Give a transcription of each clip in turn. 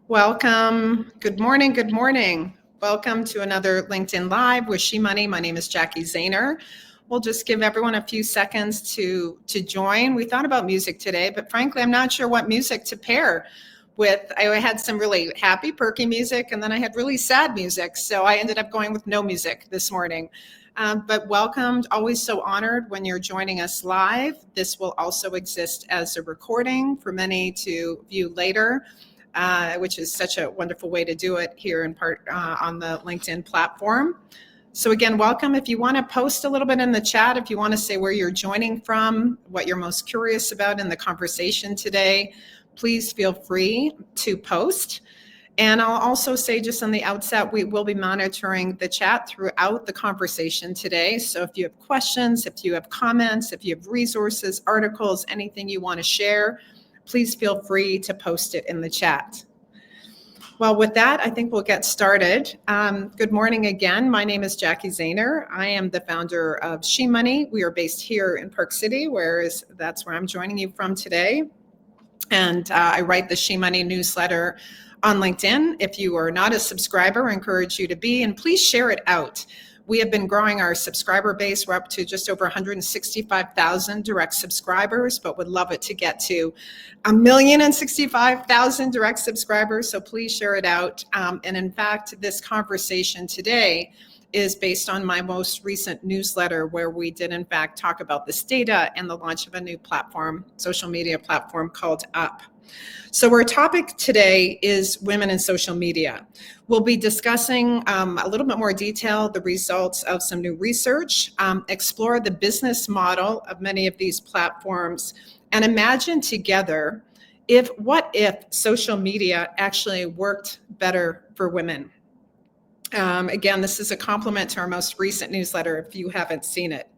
Welcome. Good morning. Good morning. Welcome to another LinkedIn Live with She Money. My name is Jacki Zehner. We'll just give everyone a few seconds to join. We thought about music today, but frankly, I'm not sure what music to pair with. I had some really happy, perky music, and then I had really sad music. So I ended up going with no music this morning. But welcomed, always so honored when you're joining us live. This will also exist as a recording for many to view later. Which is such a wonderful way to do it here in part on the LinkedIn platform. So again, welcome. If you want to post a little bit in the chat, if you want to say where you're joining from, what you're most curious about in the conversation today, please feel free to post. And I'll also say just on the outset, we will be monitoring the chat throughout the conversation today. So if you have questions, if you have comments, if you have resources, articles, anything you want to share, please feel free to post it in the chat. Well, with that, I think we'll get started. Good morning again. My name is Jacki Zehner. I am the founder of She Money. We are based here in Park City, that's where I'm joining you from today. And I write the She Money newsletter on LinkedIn. If you are not a subscriber, I encourage you to be, and please share it out. We have been growing our subscriber base. We're up to just over 165,000 direct subscribers, but would love it to get to 1,065,000 direct subscribers. So please share it out. And in fact, this conversation today is based on my most recent newsletter, where we did in fact talk about this data and the launch of a new platform, social media platform called Up. So our topic today is women in social media. We'll be discussing a little bit more detail, the results of some new research, explore the business model of many of these platforms, and imagine together what if social media actually worked better for women. Again, this is a compliment to our most recent newsletter if you haven't seen it.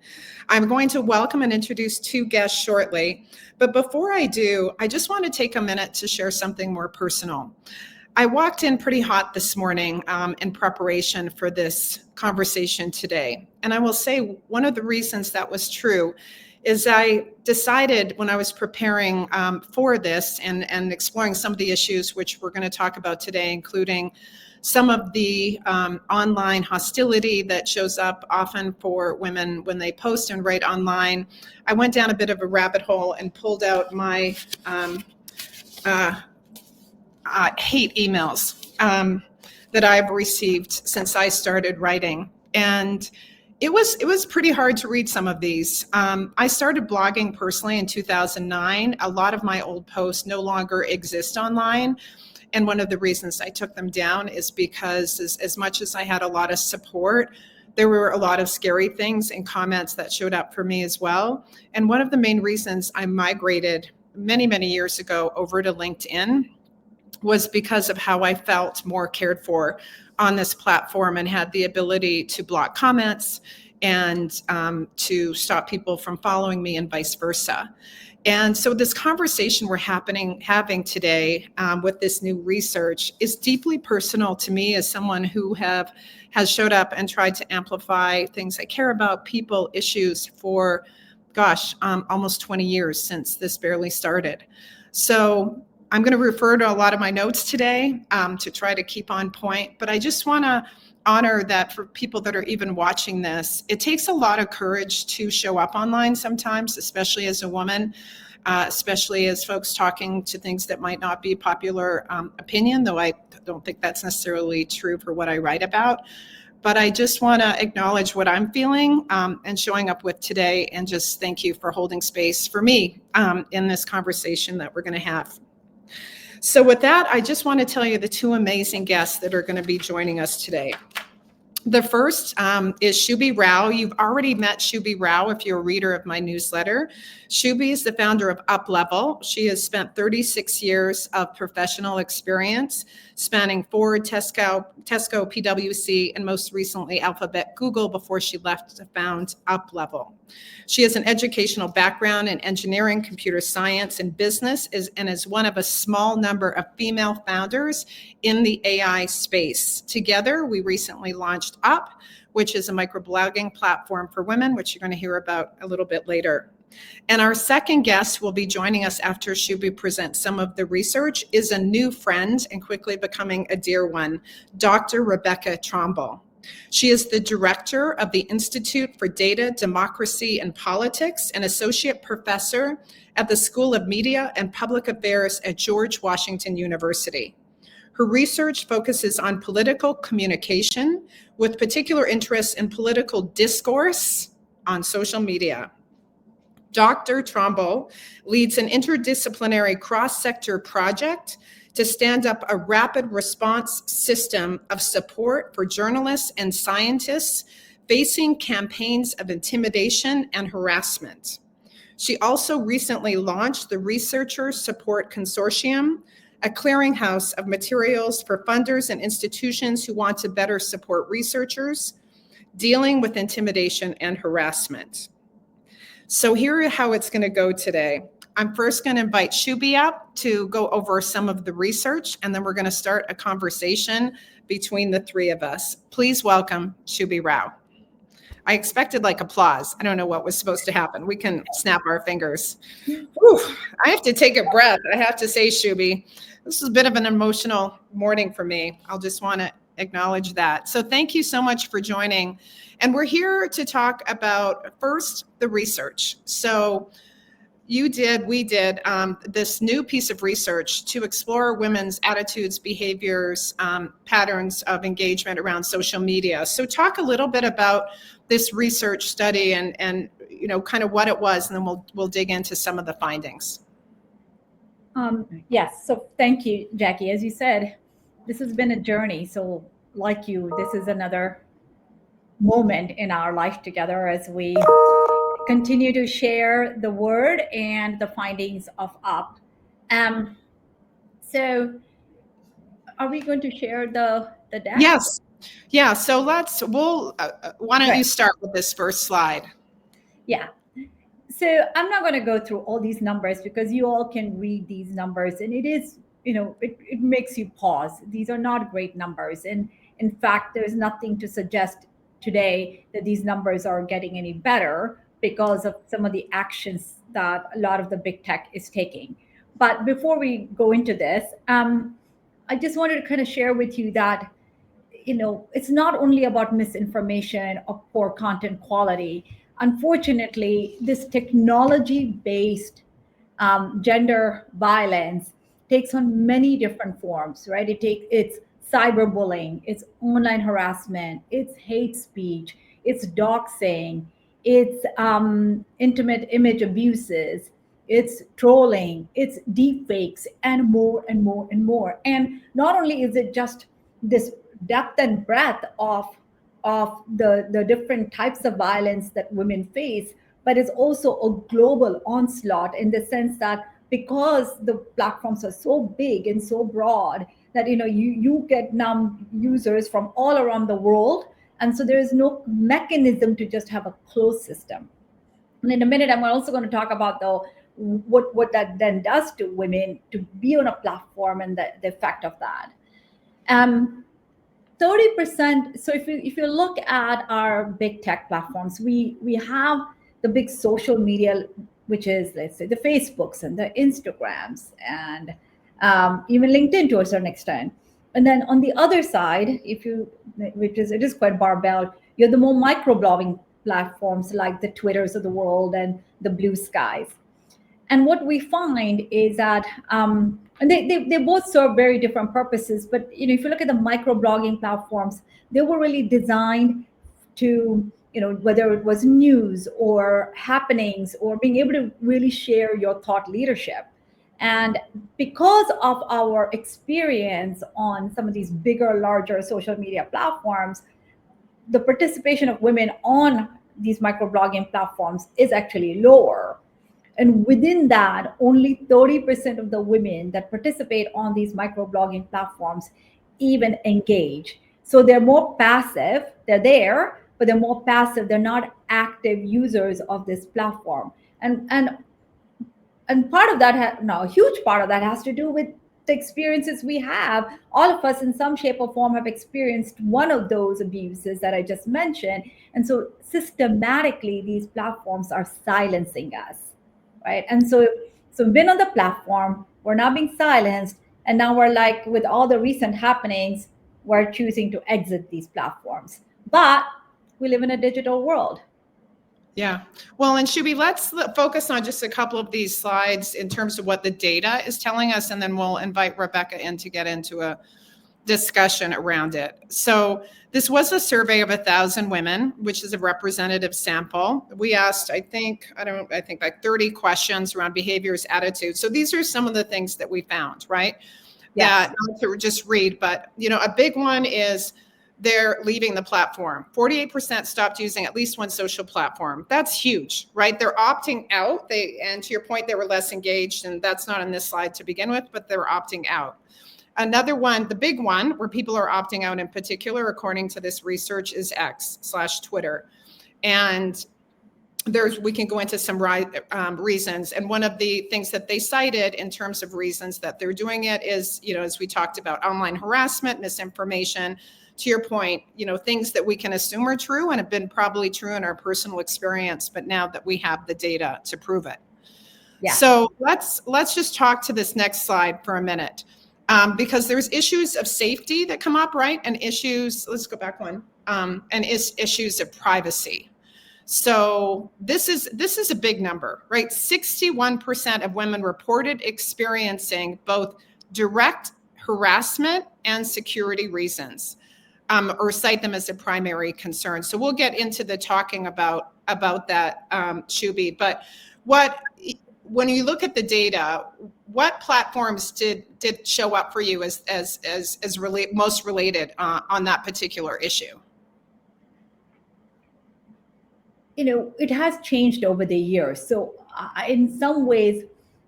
I'm going to welcome and introduce two guests shortly, but before I do, I just want to take a minute to share something more personal. I walked in pretty hot this morning in preparation for this conversation today, and I will say one of the reasons that was true is I decided when I was preparing for this and exploring some of the issues which we're going to talk about today, including some of the online hostility that shows up often for women when they post and write online. I went down a bit of a rabbit hole and pulled out my hate emails that I've received since I started writing. And it was pretty hard to read some of these. I started blogging personally in 2009. A lot of my old posts no longer exist online. And one of the reasons I took them down is because as much as I had a lot of support, there were a lot of scary things and comments that showed up for me as well. And one of the main reasons I migrated many, many years ago over to LinkedIn was because of how I felt more cared for on this platform and had the ability to block comments and to stop people from following me and vice versa. And so this conversation we're having today with this new research is deeply personal to me as someone who has showed up and tried to amplify things I care about, people, issues for, almost 20 years since this barely started. So I'm going to refer to a lot of my notes today to try to keep on point, but I just want to honor that for people that are even watching this, it takes a lot of courage to show up online sometimes, especially as a woman, especially as folks talking to things that might not be popular opinion, though I don't think that's necessarily true for what I write about. But I just want to acknowledge what I'm feeling and showing up with today, and just thank you for holding space for me in this conversation that we're going to have. So with that, I just want to tell you the two amazing guests that are going to be joining us today. The first is Shubhi Rao. You've already met Shubhi Rao if you're a reader of my newsletter. Shubhi is the founder of Uplevyl. She has spent 36 years of professional experience spanning Ford, Tesco, PwC, and most recently Alphabet Google before she left to found Uplevyl. She has an educational background in engineering, computer science, and business, and is one of a small number of female founders in the AI space. Together, we recently launched Up, which is a microblogging platform for women, which you're going to hear about a little bit later. And our second guest will be joining us after Shubhi presents some of the research, is a new friend and quickly becoming a dear one, Dr. Rebekah Tromble. She is the director of the Institute for Data, Democracy, and Politics and associate professor at the School of Media and Public Affairs at George Washington University. Her research focuses on political communication with particular interest in political discourse on social media. Dr. Tromble leads an interdisciplinary cross-sector project to stand up a rapid response system of support for journalists and scientists facing campaigns of intimidation and harassment. She also recently launched the Researcher Support Consortium, a clearinghouse of materials for funders and institutions who want to better support researchers dealing with intimidation and harassment. So here is how it's going to go today. I'm first going to invite Shubhi up to go over some of the research, and then we're going to start a conversation between the three of us. Please welcome Shubhi Rao. I expected like applause. I don't know what was supposed to happen. We can snap our fingers. Whew, I have to take a breath. I have to say, Shubhi, this is a bit of an emotional morning for me. I'll just want to acknowledge that. So thank you so much for joining. And we're here to talk about first the research. So we did this new piece of research to explore women's attitudes, behaviors, patterns of engagement around social media. So talk a little bit about this research study and you know, kind of what it was, and then we'll dig into some of the findings. Yes, so thank you, Jackie. As you said, this has been a journey. So like you, this is another moment in our life together as we continue to share the word and the findings of UP. So are we going to share the deck? Yes. Yeah. So why don't you start with this first slide? Yeah. So I'm not going to go through all these numbers because you all can read these numbers, and it is, you know, it makes you pause. These are not great numbers. And in fact, there's nothing to suggest today that these numbers are getting any better because of some of the actions that a lot of the big tech is taking. But before we go into this, I just wanted to kind of share with you that, you know, it's not only about misinformation or poor content quality. Unfortunately, this technology-based gender violence takes on many different forms, right? It's cyberbullying, it's online harassment, it's hate speech, it's doxing, it's intimate image abuses, it's trolling, it's deepfakes, and more and more and more. And not only is it just this depth and breadth of the different types of violence that women face, but it's also a global onslaught in the sense that because the platforms are so big and so broad that, you know, you get users from all around the world, and so there is no mechanism to just have a closed system. And in a minute, I'm also going to talk about what that then does to women to be on a platform and the effect of that. 30%. So if you look at our big tech platforms, we have the big social media, which is, let's say, the Facebooks and the Instagrams and even LinkedIn to a certain extent. And then on the other side, it is quite barbell, you have the more micro-blogging platforms like the Twitters of the world and the Blue Skies. And what we find is that and they both serve very different purposes. But, you know, if you look at the micro-blogging platforms, they were really designed to, you know, whether it was news or happenings or being able to really share your thought leadership. And because of our experience on some of these bigger, larger social media platforms, the participation of women on these microblogging platforms is actually lower. And within that, only 30% of the women that participate on these microblogging platforms even engage. So they're more passive, they're there, but they're more passive, they're not active users of this platform. And part of that, a huge part of that has to do with the experiences we have, all of us in some shape or form have experienced one of those abuses that I just mentioned. And so systematically, these platforms are silencing us, right? And so we've been on the platform, we're now being silenced, and now we're like, with all the recent happenings, we're choosing to exit these platforms. But we live in a digital world. Yeah. Well, and Shubhi, let's focus on just a couple of these slides in terms of what the data is telling us, and then we'll invite Rebekah in to get into a discussion around it. So this was a survey of 1,000 women, which is a representative sample. We asked, I think like 30 questions around behaviors, attitudes. So these are some of the things that we found, right? Yes. That not to just read, but a big one is they're leaving the platform. 48% stopped using at least one social platform. That's huge, right? They're opting out. And to your point, they were less engaged, and that's not on this slide to begin with, but they're opting out. Another one, the big one where people are opting out in particular, according to this research, is X/Twitter. And we can go into some reasons. And one of the things that they cited in terms of reasons that they're doing it is, as we talked about, online harassment, misinformation. To your point, things that we can assume are true and have been probably true in our personal experience, but now that we have the data to prove it. Yeah. So let's just talk to this next slide for a minute, because there's issues of safety that come up, right? And issues, let's go back one, and issues of privacy. So this is a big number, right? 61% of women reported experiencing both direct harassment and security reasons, or cite them as a primary concern. So we'll get into the talking about that, Shubhi. But when you look at the data, what platforms did show up for you as most related on that particular issue? It has changed over the years. So in some ways,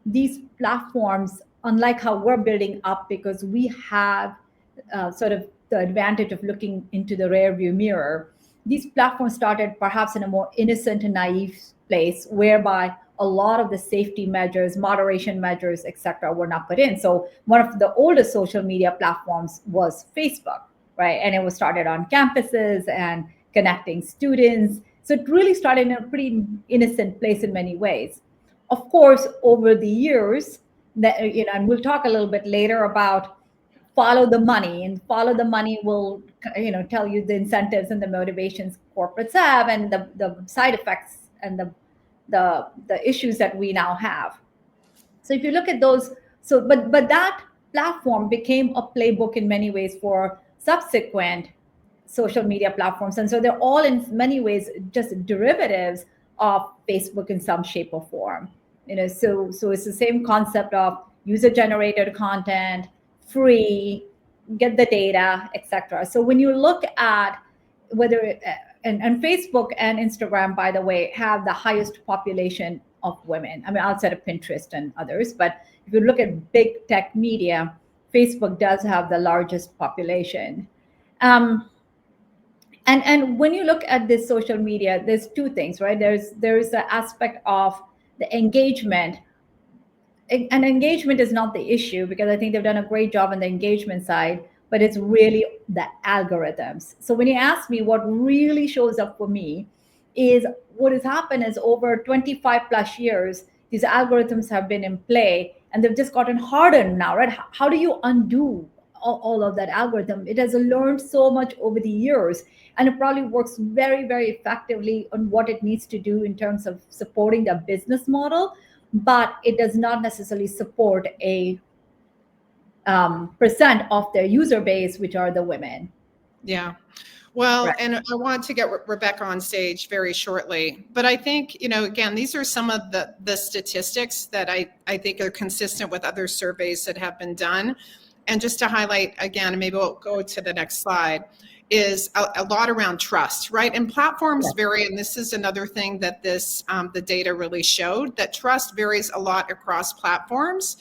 these platforms, unlike how we're building up, because we have sort of the advantage of looking into the rearview mirror, these platforms started perhaps in a more innocent and naive place, whereby a lot of the safety measures, moderation measures, etc., were not put in. So one of the oldest social media platforms was Facebook, right? And it was started on campuses and connecting students. So it really started in a pretty innocent place in many ways. Of course, over the years, and we'll talk a little bit later about follow the money, and follow the money will tell you the incentives and the motivations corporates have, and the side effects and the issues that we now have. So if you look at those, but that platform became a playbook in many ways for subsequent social media platforms. And so they're all in many ways just derivatives of Facebook in some shape or form. So it's the same concept of user-generated content, free, get the data, etc. So when you look at whether, and Facebook and Instagram, by the way, have the highest population of women. I mean, outside of Pinterest and others. But if you look at big tech media, Facebook does have the largest population. And when you look at this social media, there's two things, right? There's the aspect of the engagement. And engagement is not the issue, because I think they've done a great job on the engagement side, but it's really the algorithms. So when you ask me what really shows up for me, is what has happened is over 25 plus years, these algorithms have been in play, and they've just gotten hardened now, right? How do you undo all of that algorithm? It has learned so much over the years, and it probably works very, very effectively on what it needs to do in terms of supporting the business model, but it does not necessarily support a percent of their user base, which are the women. Yeah. Well, Right. And I want to get Rebekah on stage very shortly, but I think, again, these are some of the statistics that I think are consistent with other surveys that have been done. And just to highlight again, and maybe we'll go to the next slide, is a lot around trust, right? And platforms vary, and this is another thing that the data really showed, that trust varies a lot across platforms,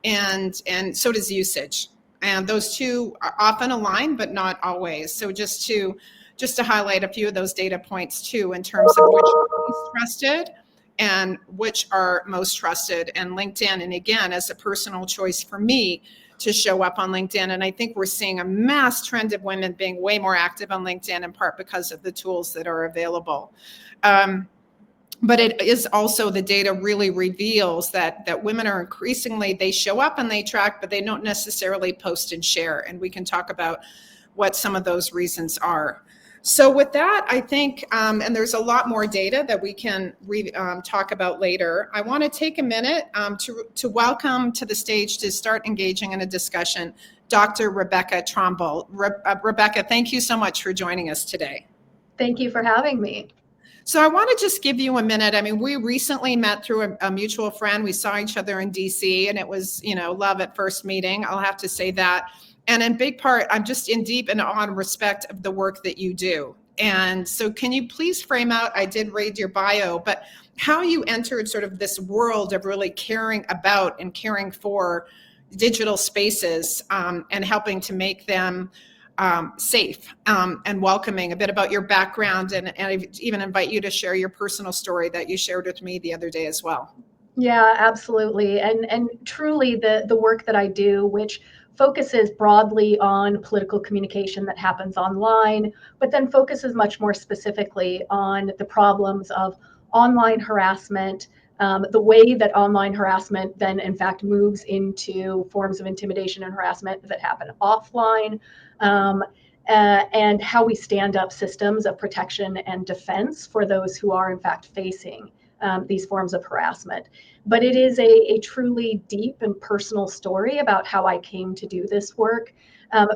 and so does usage. And those two are often aligned, but not always. So just to highlight a few of those data points too, in terms of which are least trusted and which are most trusted. And LinkedIn, and again, as a personal choice for me, to show up on LinkedIn. And I think we're seeing a mass trend of women being way more active on LinkedIn, in part because of the tools that are available. But it is also, the data really reveals that women are increasingly, they show up and they track, but they don't necessarily post and share. And we can talk about what some of those reasons are. So with that, I think, and there's a lot more data that we can talk about later. I want to take a minute to welcome to the stage, to start engaging in a discussion, Dr. Rebekah Tromble. Rebekah, thank you so much for joining us today. Thank you for having me. So I want to just give you a minute. I mean, we recently met through a mutual friend. We saw each other in DC, and it was, love at first meeting. I'll have to say that. And in big part, I'm just in deep and awe and respect of the work that you do. And so can you please frame out, I did read your bio, but how you entered sort of this world of really caring about and caring for digital spaces, and helping to make them safe and welcoming, a bit about your background, and I even invite you to share your personal story that you shared with me the other day as well. Yeah, absolutely. And truly the work that I do, which focuses broadly on political communication that happens online, but then focuses much more specifically on the problems of online harassment, the way that online harassment then in fact moves into forms of intimidation and harassment that happen offline, and how we stand up systems of protection and defense for those who are in fact facing these forms of harassment. But it is a truly deep and personal story about how I came to do this work.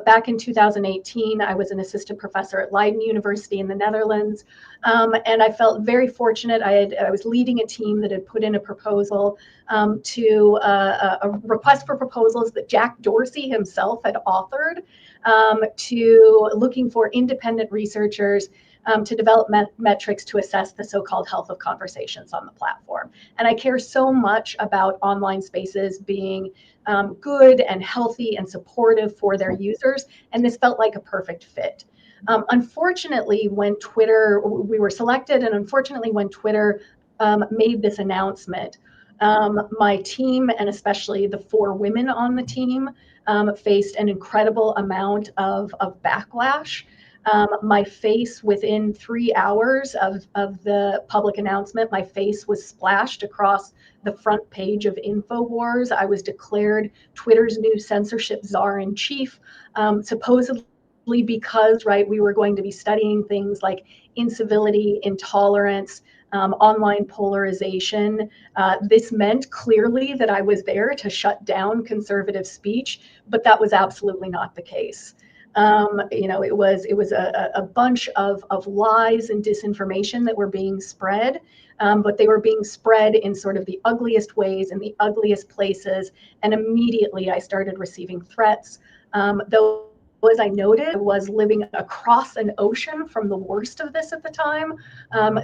Back in 2018, I was an assistant professor at Leiden University in the Netherlands, and I felt very fortunate. I was leading a team that had put in a proposal to a request for proposals that Jack Dorsey himself had authored, to looking for independent researchers to develop metrics to assess the so-called health of conversations on the platform. And I care so much about online spaces being good and healthy and supportive for their users, and this felt like a perfect fit. Unfortunately, when we were selected, and unfortunately when Twitter made this announcement, my team, and especially the 4 women on the team, faced an incredible amount of backlash. My face, within 3 hours of the public announcement, my face was splashed across the front page of InfoWars. I was declared Twitter's new censorship czar in chief, supposedly because, we were going to be studying things like incivility, intolerance, online polarization. This meant clearly that I was there to shut down conservative speech, but that was absolutely not the case. It was a bunch of lies and disinformation that were being spread, but they were being spread in sort of the ugliest ways, in the ugliest places. And immediately I started receiving threats. Though, as I noted, I was living across an ocean from the worst of this at the time.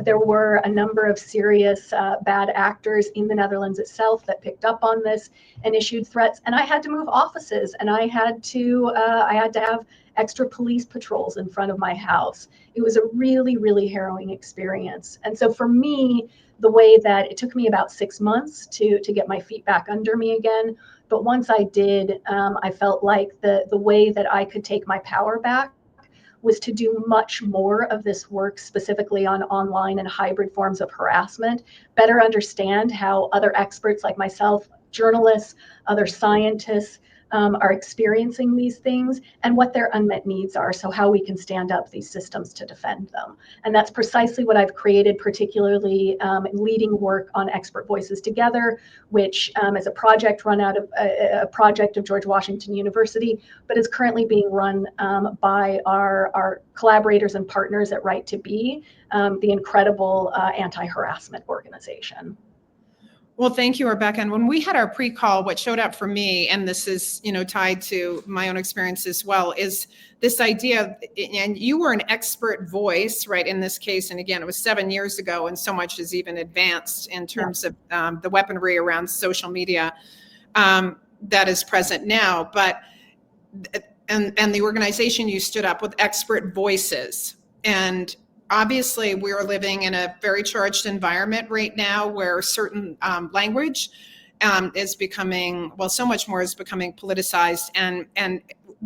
There were a number of serious bad actors in the Netherlands itself that picked up on this and issued threats. And I had to move offices, and I had to have extra police patrols in front of my house. It was a really, really harrowing experience. And so for me, the way that it took me about 6 months to get my feet back under me again. But once I did, I felt like the way that I could take my power back was to do much more of this work specifically on online and hybrid forms of harassment, better understand how other experts like myself, journalists, other scientists, are experiencing these things and what their unmet needs are, so how we can stand up these systems to defend them. And that's precisely what I've created, particularly leading work on Expert Voices Together, which is a project run out of a project of George Washington University, but is currently being run by our collaborators and partners at Right to Be, the incredible anti-harassment organization. Well, thank you, Rebekah. And when we had our pre-call, what showed up for me, and this is, tied to my own experience as well, is this idea, and you were an expert voice, right, in this case. And again, it was 7 years ago, and so much has even advanced in terms of the weaponry around social media that is present now. But, and the organization you stood up with expert voices. And obviously, we are living in a very charged environment right now where certain language is becoming, well, so much more is becoming politicized, and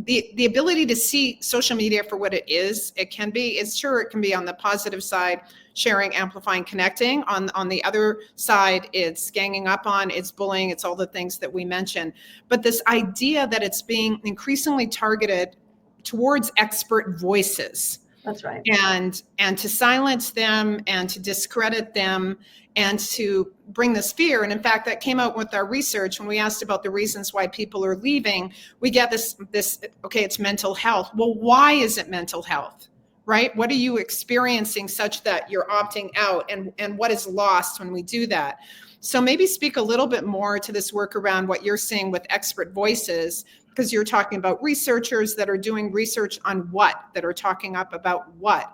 the ability to see social media for what it is. It can be, it's sure it can be on the positive side, sharing, amplifying, connecting. On the other side, it's ganging up on, it's bullying, it's all the things that we mentioned. But this idea that it's being increasingly targeted towards expert voices. That's right. And to silence them and to discredit them and to bring this fear. And in fact, that came out with our research when we asked about the reasons why people are leaving. We get this, okay, it's mental health. Well, why is it mental health, right? What are you experiencing such that you're opting out, and what is lost when we do that? So maybe speak a little bit more to this work around what you're seeing with expert voices, because you're talking about researchers that are doing research on what, that are talking up about what.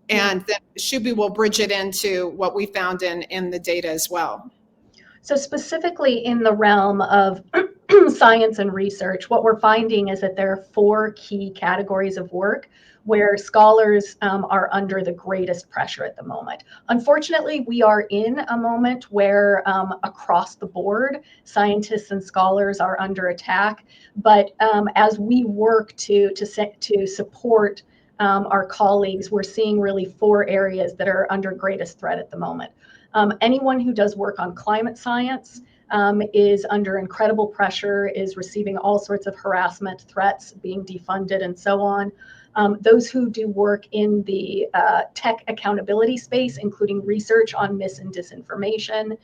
And then Shubhi will bridge it into what we found in the data as well. So specifically in the realm of science and research, what we're finding is that there are 4 key categories of work where scholars are under the greatest pressure at the moment. Unfortunately, we are in a moment where across the board, scientists and scholars are under attack. But as we work to support our colleagues, we're seeing really 4 areas that are under greatest threat at the moment. Anyone who does work on climate science is under incredible pressure, is receiving all sorts of harassment, threats, being defunded, and so on. Those who do work in the tech accountability space, including research on mis and disinformation.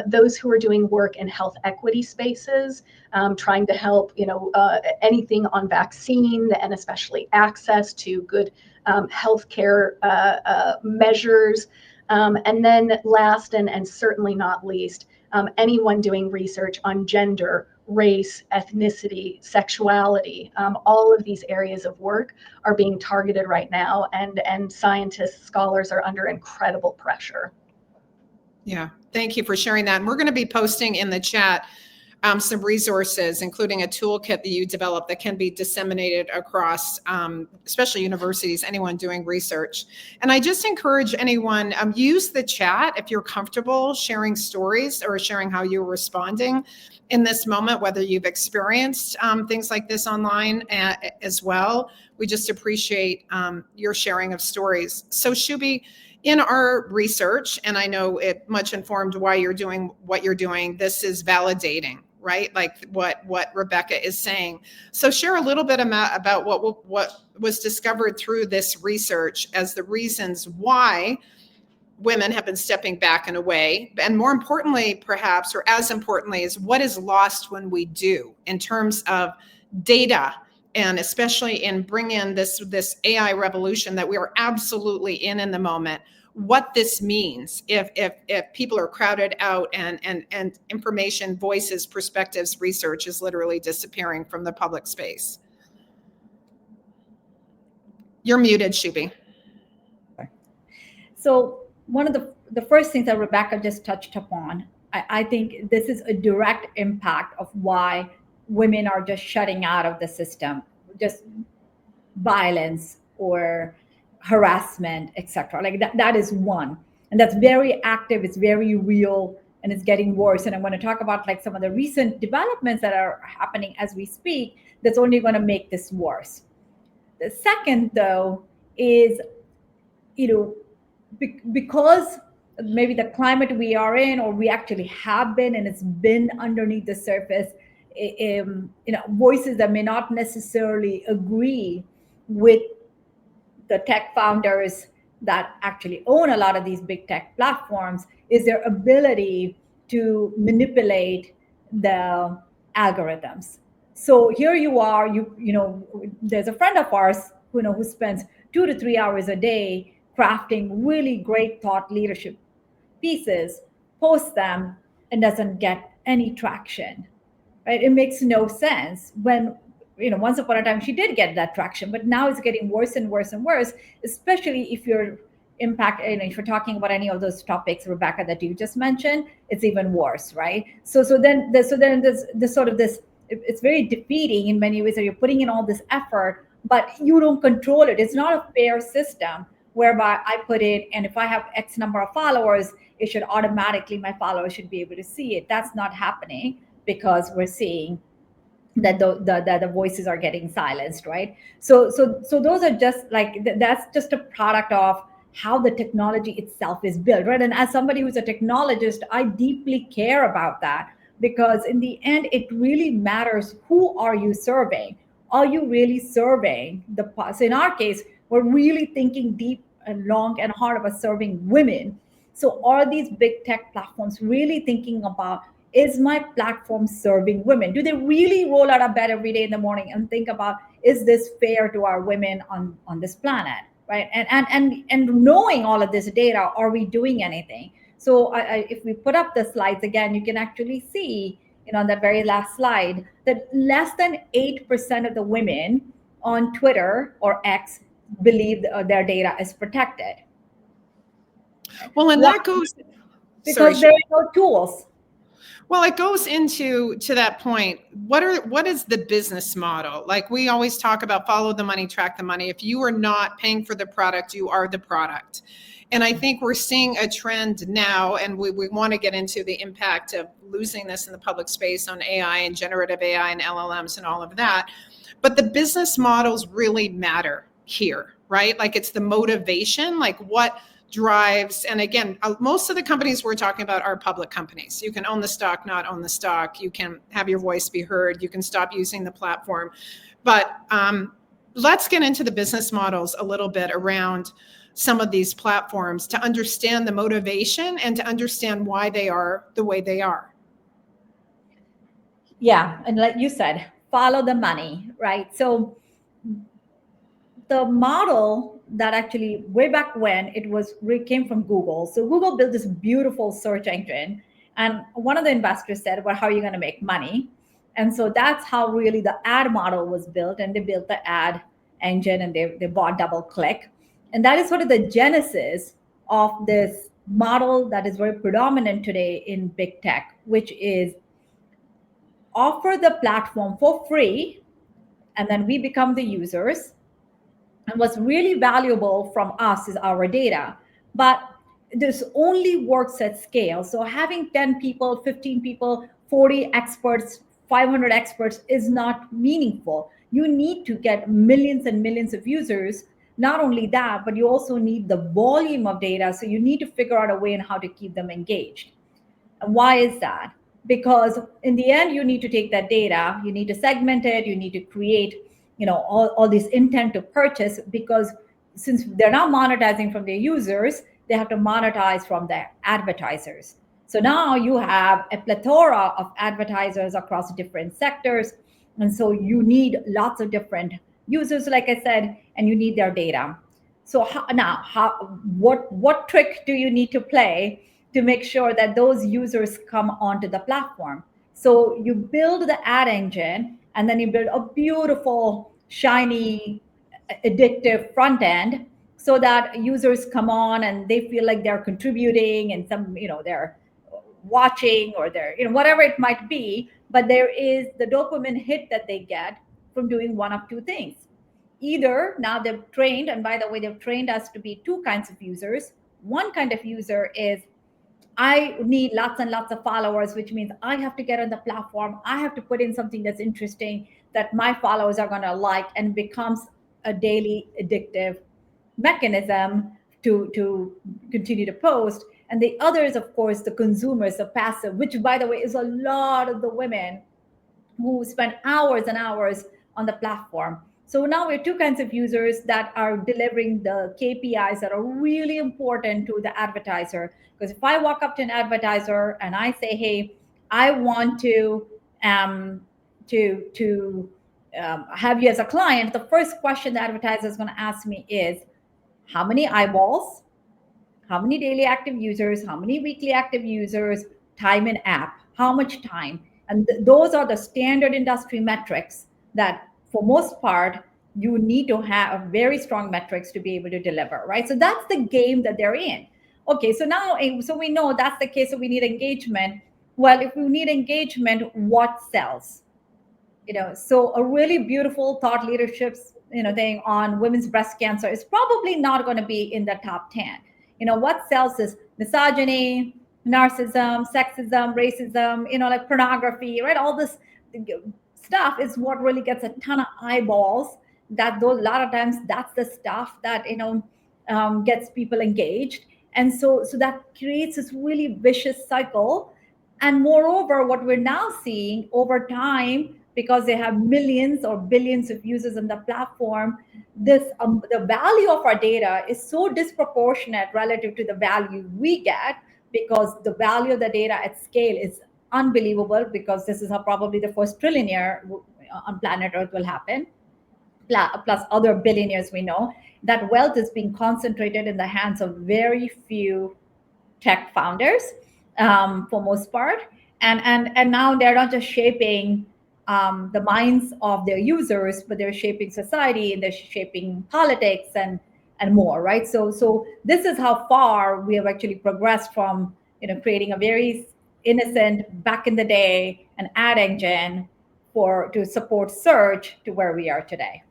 Those who are doing work in health equity spaces, trying to help, anything on vaccine and especially access to good healthcare measures. And then last and certainly not least, anyone doing research on gender, race, ethnicity, sexuality. All of these areas of work are being targeted right now, and scientists, scholars are under incredible pressure. Yeah, thank you for sharing that. And we're going to be posting in the chat some resources, including a toolkit that you developed that can be disseminated across, especially universities, anyone doing research. And I just encourage anyone, use the chat if you're comfortable sharing stories or sharing how you're responding in this moment, whether you've experienced things like this online as well. We just appreciate your sharing of stories. So Shubhi, in our research, and I know it much informed why you're doing what you're doing, this is validating, right? Like what Rebekah is saying. So share a little bit about what was discovered through this research as the reasons why women have been stepping back and away. And more importantly, perhaps, or as importantly, is what is lost when we do in terms of data, and especially in bringing in this AI revolution that we are absolutely in the moment, what this means if people are crowded out and information, voices, perspectives, research is literally disappearing from the public space. You're muted, Shubhi. So one of the first things that Rebekah just touched upon, I think this is a direct impact of why women are just shutting out of the system, just violence or harassment, etc. Like that is one. And that's very active, it's very real, and it's getting worse. And I'm going to talk about like some of the recent developments that are happening as we speak that's only going to make this worse. The second, though, is, because maybe the climate we are in, or we actually have been, and it's been underneath the surface, voices that may not necessarily agree with the tech founders that actually own a lot of these big tech platforms, is their ability to manipulate the algorithms. So here you are, there's a friend of ours who spends 2 to 3 hours a day crafting really great thought leadership pieces, posts them, and doesn't get any traction. Right? It makes no sense when, once upon a time she did get that traction, but now it's getting worse and worse and worse, especially if you're if you're talking about any of those topics, Rebekah, that you just mentioned, it's even worse, right? So then there's this sort of this, it's very defeating in many ways that you're putting in all this effort, but you don't control it. It's not a fair system whereby I put in, and if I have X number of followers, it should automatically, my followers should be able to see it. That's not happening because we're seeing that the voices are getting silenced, right? So those are just like, that's just a product of how the technology itself is built, right? And as somebody who's a technologist, I deeply care about that, because in the end, it really matters, who are you serving? Are you really serving so in our case, we're really thinking deep and long and hard about serving women. So are these big tech platforms really thinking about, is my platform serving women? Do they really roll out of bed every day in the morning and think about, is this fair to our women on this planet, right? And knowing all of this data, are we doing anything? So if we put up the slides again, you can actually see, on that very last slide, that less than 8% of the women on Twitter or X believe their data is protected. Well, and that goes because there are no tools. Well, it goes into that point. What is the business model? Like, we always talk about follow the money, track the money. If you are not paying for the product, you are the product. And I think we're seeing a trend now, and we want to get into the impact of losing this in the public space on AI and generative AI and LLMs and all of that. But the business models really matter here, right? Like, it's the motivation, like what drives, and again, most of the companies we're talking about are public companies. You can own the stock, not own the stock. You can have your voice be heard. You can stop using the platform. But let's get into the business models a little bit around some of these platforms to understand the motivation and to understand why they are the way they are. Yeah, and like you said, follow the money, right? So the model that actually, way back when, it came from Google. So Google built this beautiful search engine, and one of the investors said, well, how are you going to make money? And so that's how really the ad model was built, and they built the ad engine, and they bought DoubleClick. And that is sort of the genesis of this model that is very predominant today in big tech, which is offer the platform for free, and then we become the users. And what's really valuable from us is our data. But this only works at scale. So having 10 people, 15 people, 40 experts, 500 experts is not meaningful. You need to get millions and millions of users. Not only that, but you also need the volume of data. So you need to figure out a way on how to keep them engaged. And why is that? Because in the end, you need to take that data, you need to segment it, you need to create all this intent to purchase, because since they're not monetizing from their users, they have to monetize from their advertisers. So now you have a plethora of advertisers across different sectors. And so you need lots of different users, like I said, and you need their data. So what trick do you need to play to make sure that those users come onto the platform? So you build the ad engine, and then you build a beautiful, shiny, addictive front end, so that users come on and they feel like they're contributing, and some, they're watching, or they're, whatever it might be. But there is the dopamine hit that they get from doing one of two things. Either now they've trained, and by the way, they've trained us to be two kinds of users. One kind of user is, I need lots and lots of followers, which means I have to get on the platform. I have to put in something that's interesting that my followers are going to like, and becomes a daily addictive mechanism to continue to post. And the other is, of course, the consumers, the passive, which, by the way, is a lot of the women who spend hours and hours on the platform. So now we have two kinds of users that are delivering the KPIs that are really important to the advertiser. Because if I walk up to an advertiser and I say, hey, I want to have you as a client, the first question the advertiser is going to ask me is, how many eyeballs, how many daily active users, how many weekly active users, time in app, how much time? And those are the standard industry metrics that, for most part, you need to have very strong metrics to be able to deliver, right? So that's the game that they're in. Okay, so now, so we know that's the case, so we need engagement. Well, if we need engagement, what sells? So a really beautiful thought leadership, thing on women's breast cancer is probably not going to be in the top 10. What sells is misogyny, narcissism, sexism, racism, like pornography, right? All this stuff is what really gets a ton of eyeballs. That those a lot of times that's the stuff that gets people engaged, and so that creates this really vicious cycle. And moreover, what we're now seeing over time, because they have millions or billions of users on the platform, this the value of our data is so disproportionate relative to the value we get, because the value of the data at scale is unbelievable, because this is how probably the first trillionaire on planet Earth will happen, plus other billionaires we know. That wealth is being concentrated in the hands of very few tech founders, for most part, and now they're not just shaping the minds of their users, but they're shaping society and they're shaping politics and more, right? So this is how far we have actually progressed from creating a very innocent back in the day an ad engine to support search to where we are today.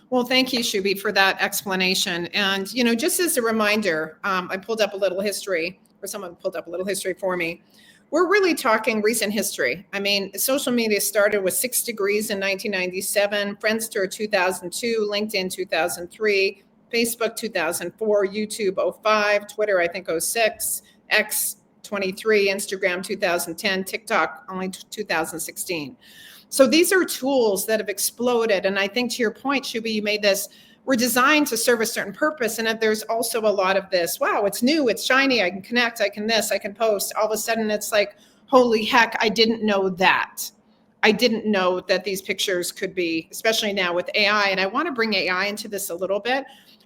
Well, thank you, Shubhi, for that explanation. And, just as a reminder, I pulled up a little history, or someone pulled up a little history for me. We're really talking recent history. I mean, social media started with 6 Degrees in 1997, Friendster 2002, LinkedIn 2003, Facebook 2004, YouTube 05, Twitter, I think 06, X 23, Instagram 2010, TikTok only 2016. So these are tools that have exploded. And I think to your point, Shubhi, you made this, we're designed to serve a certain purpose. And that there's also a lot of this, wow, it's new, it's shiny, I can connect, I can this, I can post. All of a sudden it's like, holy heck, I didn't know that. I didn't know that these pictures could be, especially now with AI. And I want to bring AI into this a little bit.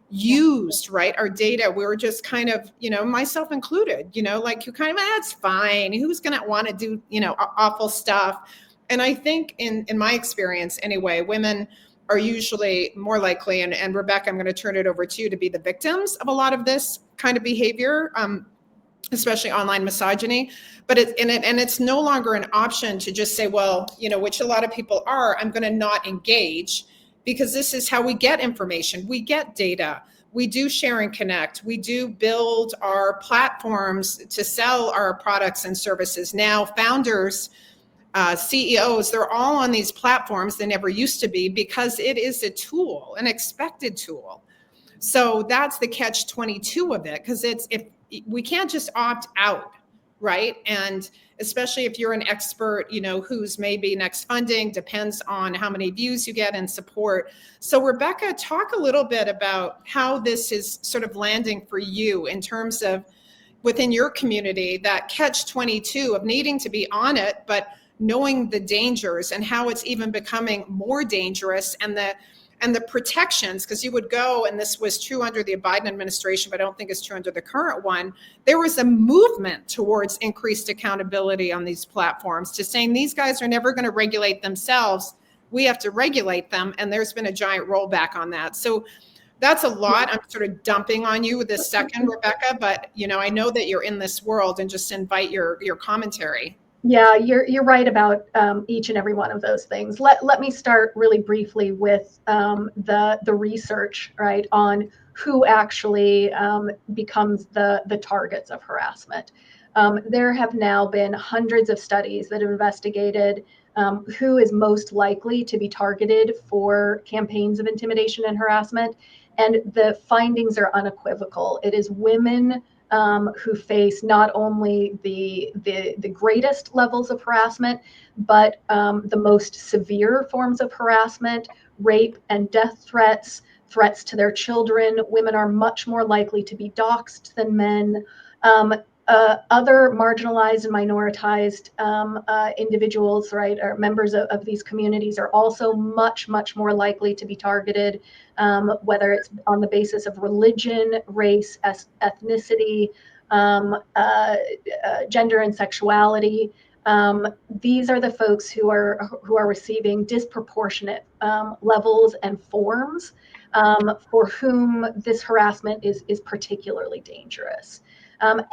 Used, right? Our data, we were just kind of, myself included, like you kind of, that's fine. Who's going to want to do, awful stuff? And I think in my experience anyway, women are usually more likely, and Rebekah, I'm going to turn it over to you, to be the victims of a lot of this kind of behavior, especially online misogyny. But it's no longer an option to just say, well, which a lot of people are, I'm going to not engage, because this is how we get information. We get data. We do share and connect. We do build our platforms to sell our products and services. Now, founders, CEOs, they're all on these platforms. They never used to be, because it is a tool, an expected tool. So that's the catch-22 of it, because if we can't just opt out, right? And especially if you're an expert, who's maybe next funding, depends on how many views you get and support. So Rebekah, talk a little bit about how this is sort of landing for you in terms of within your community, that catch-22 of needing to be on it, but knowing the dangers and how it's even becoming more dangerous, and the protections, because you would go, and this was true under the Biden administration, but I don't think it's true under the current one. There was a movement towards increased accountability on these platforms, to saying these guys are never going to regulate themselves. We have to regulate them. And there's been a giant rollback on that. So that's a lot. I'm sort of dumping on you with this second, Rebekah, but I know that you're in this world, and just invite your commentary. Yeah, you're right about each and every one of those things. Let me start really briefly with the research, right, on who actually becomes the targets of harassment. There have now been hundreds of studies that have investigated who is most likely to be targeted for campaigns of intimidation and harassment, and the findings are unequivocal. It is women who face not only the greatest levels of harassment, but the most severe forms of harassment, rape and death threats, threats to their children. Women are much more likely to be doxxed than men. Other marginalized and minoritized individuals, right, or members of these communities are also much, much more likely to be targeted, whether it's on the basis of religion, race, ethnicity, gender and sexuality. These are the folks who are receiving disproportionate levels and forms for whom this harassment is particularly dangerous.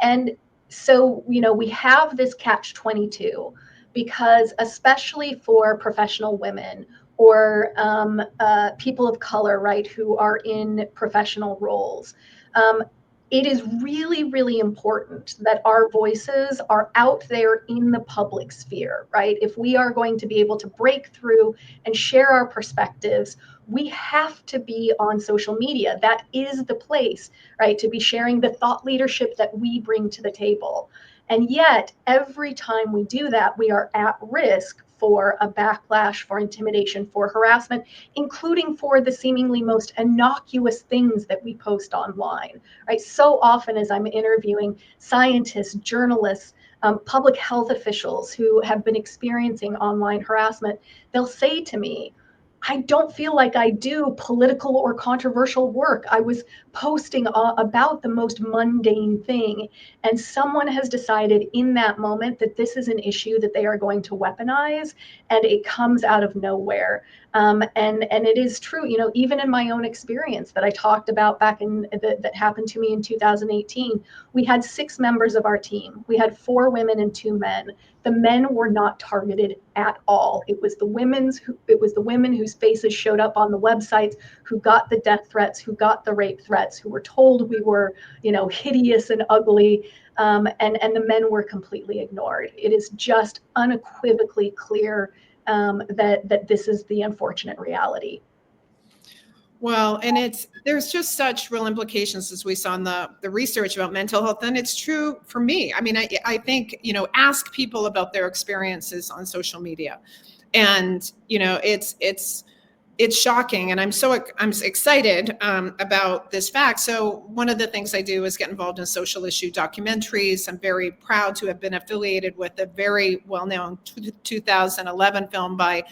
And so, we have this catch-22 because especially for professional women or people of color, right, who are in professional roles, it is really, really important that our voices are out there in the public sphere, right? If we are going to be able to break through and share our perspectives, we have to be on social media. That is the place, right, to be sharing the thought leadership that we bring to the table. And yet, every time we do that, we are at risk for a backlash, for intimidation, for harassment, including for the seemingly most innocuous things that we post online, right? So often as I'm interviewing scientists, journalists, public health officials who have been experiencing online harassment, they'll say to me, I don't feel like I do political or controversial work. I was posting about the most mundane thing. And someone has decided in that moment that this is an issue that they are going to weaponize, and it comes out of nowhere. And it is true, you know, even in my own experience that I talked about back in that happened to me in 2018, we had 6 members of our team. We had 4 women and 2 men. The men were not targeted at all. It was the women whose faces showed up on the websites, who got the death threats, who got the rape threats, who were told we were, you know, hideous and ugly, and the men were completely ignored. It is just unequivocally clear that this is the unfortunate reality. Well, and there's just such real implications as we saw in the research about mental health. And it's true for me. I mean, I think, you know, ask people about their experiences on social media. And, you know, it's shocking. And I'm excited about this fact. So one of the things I do is get involved in social issue documentaries. I'm very proud to have been affiliated with a very well-known 2011 film by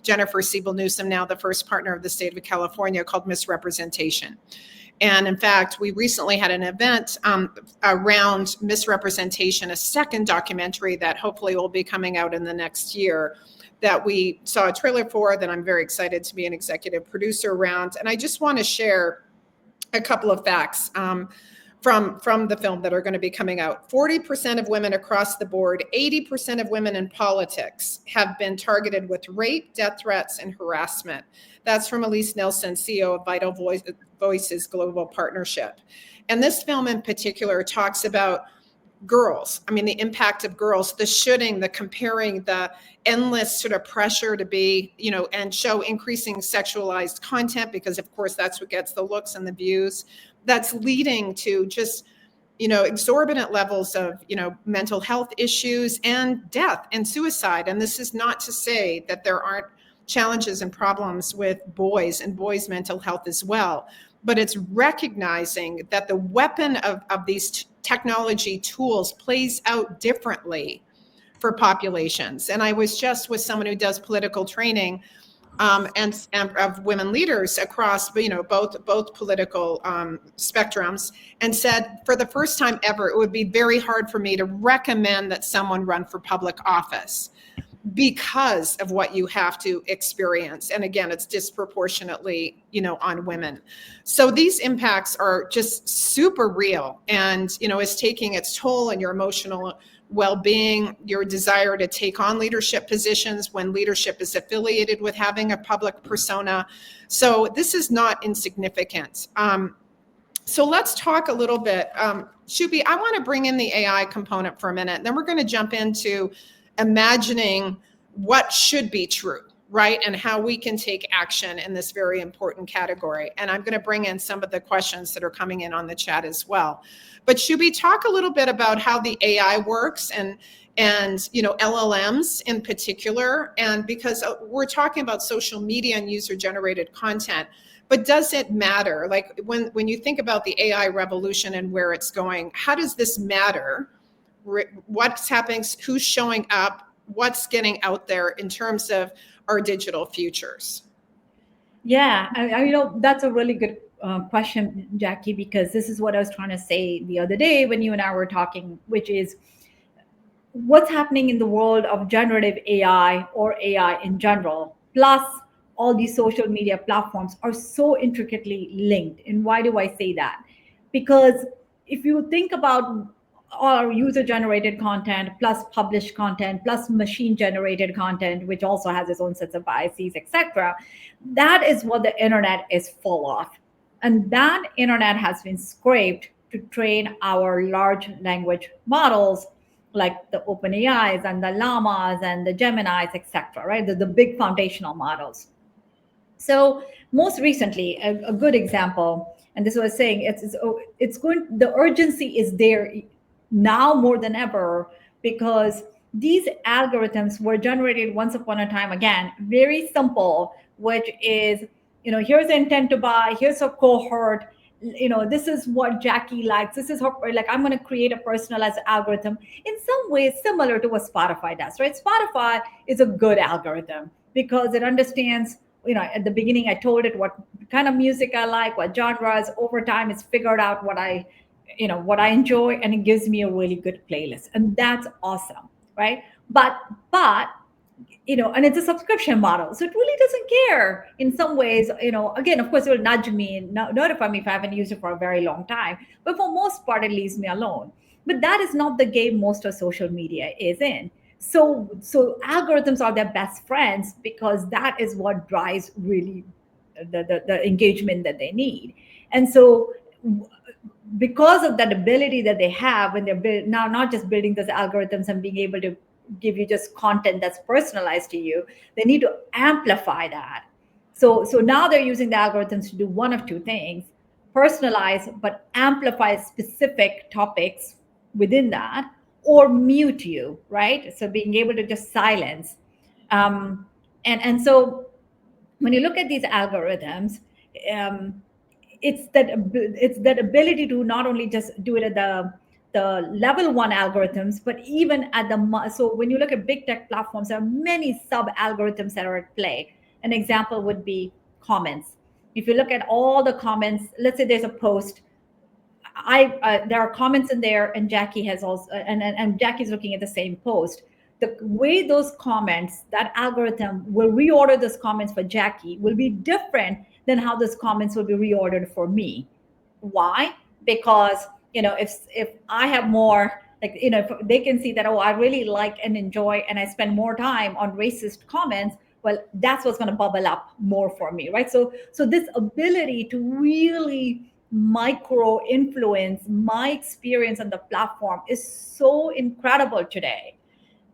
Jennifer Siebel Newsom, now the first partner of the state of California, called Misrepresentation. And in fact, we recently had an event around misrepresentation, a second documentary that hopefully will be coming out in the next year, that we saw a trailer for, that I'm very excited to be an executive producer around. And I just want to share a couple of facts from the film that are going to be coming out. 40% of women across the board, 80% of women in politics have been targeted with rape, death threats, and harassment. That's from Elise Nelson, CEO of Vital Voices Global Partnership. And this film in particular talks about girls. I mean, the impact of girls, the shooting, the comparing, the endless sort of pressure to be, you know, and show increasing sexualized content, because of course that's what gets the looks and the views. That's leading to just, you know, exorbitant levels of, you know, mental health issues and death and suicide. And this is not to say that there aren't challenges and problems with boys and boys' mental health as well, but it's recognizing that the weapon of these technology tools plays out differently for populations. And I was just with someone who does political training and of women leaders across, you know, both political spectrums, and said for the first time ever, it would be very hard for me to recommend that someone run for public office because of what you have to experience. And again, it's disproportionately, you know, on women. So these impacts are just super real, and, you know, it's taking its toll on your emotional well-being, your desire to take on leadership positions when leadership is affiliated with having a public persona. So this is not insignificant. So let's talk a little bit. Shubhi, I want to bring in the AI component for a minute, and then we're going to jump into imagining what should be true, right? And how we can take action in this very important category. And I'm going to bring in some of the questions that are coming in on the chat as well. But Shubhi, talk a little bit about how the AI works and you know, LLMs in particular, and because we're talking about social media and user-generated content, but does it matter? Like when you think about the AI revolution and where it's going, how does this matter? What's happening, who's showing up, what's getting out there in terms of our digital futures? Yeah, you know, that's a really good question, Jackie, because this is what I was trying to say the other day when you and I were talking, which is what's happening in the world of generative AI or AI in general, plus all these social media platforms are so intricately linked. And why do I say that? Because if you think about or user-generated content, plus published content, plus machine-generated content, which also has its own sets of biases, etc. That is what the internet is full of. And that internet has been scraped to train our large language models, like the OpenAIs and the Llamas and the Geminis, etc., right? The big foundational models. So most recently, a good example, and this was saying it's going, the urgency is there now more than ever, because these algorithms were generated once upon a time, again, very simple, which is, here's the intent to buy, here's a cohort, this is what Jacki likes, this is her, like, I'm going to create a personalized algorithm in some ways similar to what Spotify does, right? Spotify is a good algorithm because it understands, at the beginning I told it what kind of music I like, what genres. Over time it's figured out what I enjoy, and it gives me a really good playlist, and that's awesome, right? But and it's a subscription model, so it really doesn't care in some ways. Again, of course, it will nudge me and notify me if I haven't used it for a very long time, but for most part it leaves me alone. But that is not the game most of social media is in. So algorithms are their best friends, because that is what drives really the engagement that they need. And so because of that ability that they have when they're now not just building those algorithms and being able to give you just content that's personalized to you, they need to amplify that. So now they're using the algorithms to do one of two things: personalize but amplify specific topics within that, or mute you, right? So being able to just silence. And so when you look at these algorithms, it's that ability to not only just do it at the level one algorithms, but even at so when you look at big tech platforms, there are many sub algorithms that are at play. An example would be comments. If you look at all the comments, let's say there's a post, there are comments in there, and Jacki has also, and Jackie's looking at the same post. The way those comments, that algorithm will reorder those comments for Jacki will be different than how those comments will be reordered for me. Why? Because if I have more, like, if they can see that, oh, I really like and enjoy, and I spend more time on racist comments, well, that's what's going to bubble up more for me, right? So this ability to really micro influence my experience on the platform is so incredible today.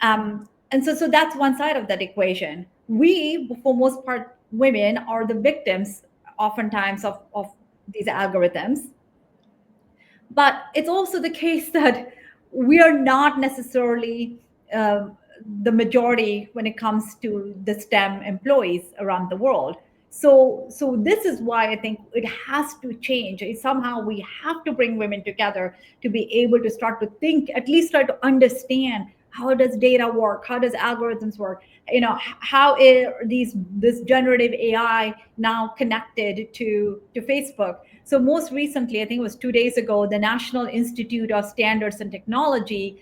And so that's one side of that equation. We, for most part, women are the victims oftentimes of these algorithms. But it's also the case that we are not necessarily the majority when it comes to the STEM employees around the world. So this is why I think it has to change. Somehow we have to bring women together to be able to start to think, at least try to understand, how does data work? How does algorithms work? How is this generative AI now connected to Facebook? So most recently, I think it was 2 days ago, the National Institute of Standards and Technology